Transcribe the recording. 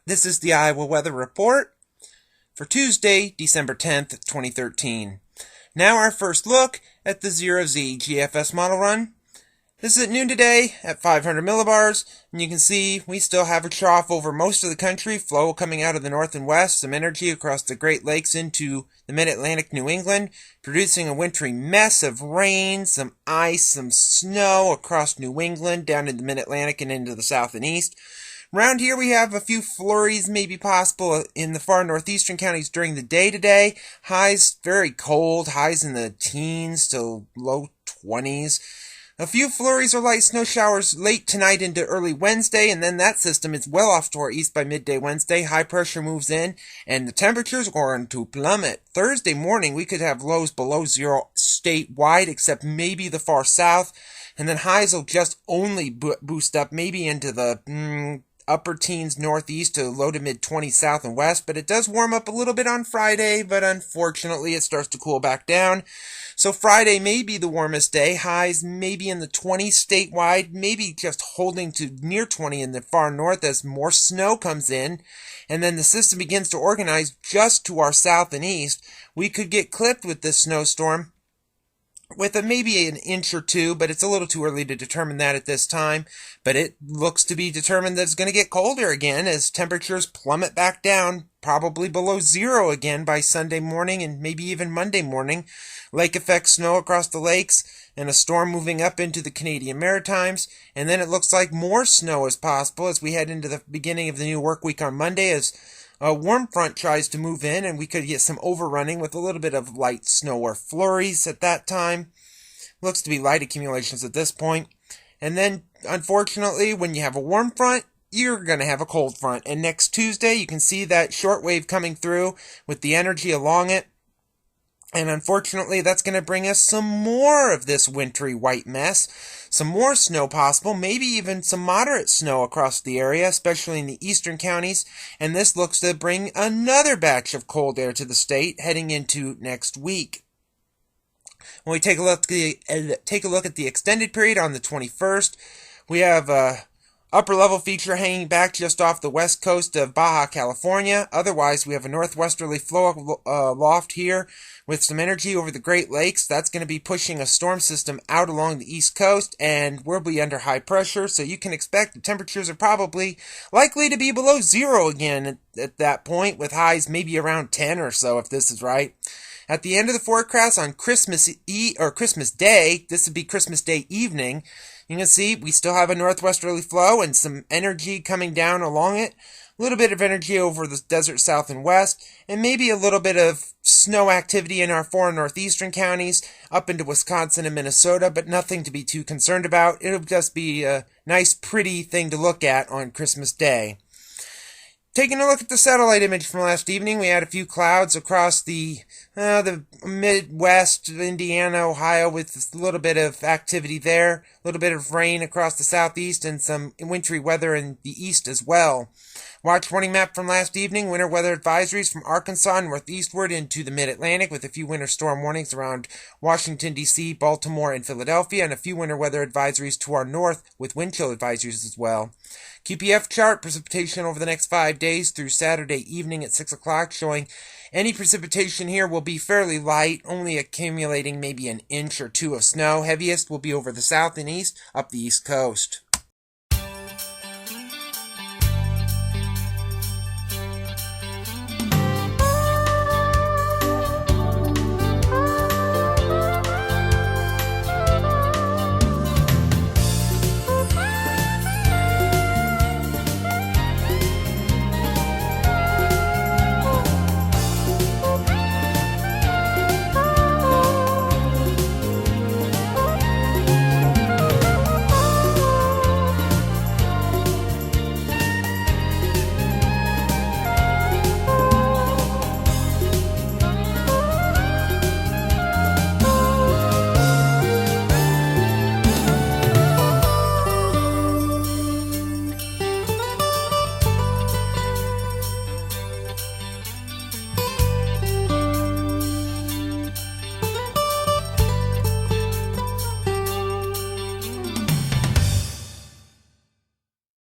This is the Iowa Weather Report for Tuesday, December 10th, 2013. Now our first look at the 0Z GFS model run. This is at noon today at 500 millibars, and you can see we still have a trough over most of the country, flow coming out of the north and west, some energy across the Great Lakes into the mid-Atlantic New England, producing a wintry mess of rain, some ice, some snow across New England, down in the mid-Atlantic and into the south and east. Around here we have a few flurries maybe possible in the far northeastern counties during the day today. Highs very cold, highs in the teens to low 20s. A few flurries or light snow showers late tonight into early Wednesday, and then that system is well off to our east by midday Wednesday. High pressure moves in, and the temperatures are going to plummet. Thursday morning, we could have lows below zero statewide, except maybe the far south, and then highs will just only boost up maybe into the upper teens northeast to low to mid 20s south and west, but it does warm up a little bit on Friday, but unfortunately it starts to cool back down. So Friday may be the warmest day, highs maybe in the 20s statewide, maybe just holding to near 20 in the far north as more snow comes in, and then the system begins to organize just to our south and east. We could get clipped with this snowstorm with maybe an inch or two, but it's a little too early to determine that at this time. But it looks to be determined that it's going to get colder again as temperatures plummet back down, probably below zero again by Sunday morning and maybe even Monday morning. Lake effect snow across the lakes and a storm moving up into the Canadian Maritimes. And then it looks like more snow is possible as we head into the beginning of the new work week on Monday as a warm front tries to move in, and we could get some overrunning with a little bit of light snow or flurries at that time. Looks to be light accumulations at this point. And then, unfortunately, when you have a warm front, you're going to have a cold front. And next Tuesday, you can see that shortwave coming through with the energy along it. And unfortunately, that's going to bring us some more of this wintry white mess. Some more snow possible, maybe even some moderate snow across the area, especially in the eastern counties. And this looks to bring another batch of cold air to the state heading into next week. When we take a look at the extended period on the 21st, we have a upper level feature hanging back just off the west coast of Baja California. Otherwise, we have a northwesterly flow aloft here with some energy over the Great Lakes. That's going to be pushing a storm system out along the east coast, and we'll be under high pressure, so you can expect the temperatures are probably likely to be below zero again at that point, with highs maybe around 10 or so if this is right. At the end of the forecast on Christmas Day, this would be Christmas Day evening, you can see we still have a northwesterly flow and some energy coming down along it. A little bit of energy over the desert south and west, and maybe a little bit of snow activity in our far northeastern counties, up into Wisconsin and Minnesota, but nothing to be too concerned about. It'll just be a nice, pretty thing to look at on Christmas Day. Taking a look at the satellite image from last evening, we had a few clouds across the Midwest, Indiana, Ohio, with a little bit of activity there, a little bit of rain across the southeast, and some wintry weather in the east as well. Watch warning map from last evening, winter weather advisories from Arkansas northeastward into the mid-Atlantic with a few winter storm warnings around Washington, D.C., Baltimore, and Philadelphia, and a few winter weather advisories to our north with wind chill advisories as well. QPF chart precipitation over the next 5 days through Saturday evening at 6 o'clock showing any precipitation here will be fairly light, only accumulating maybe an inch or two of snow. Heaviest will be over the south and east up the east coast.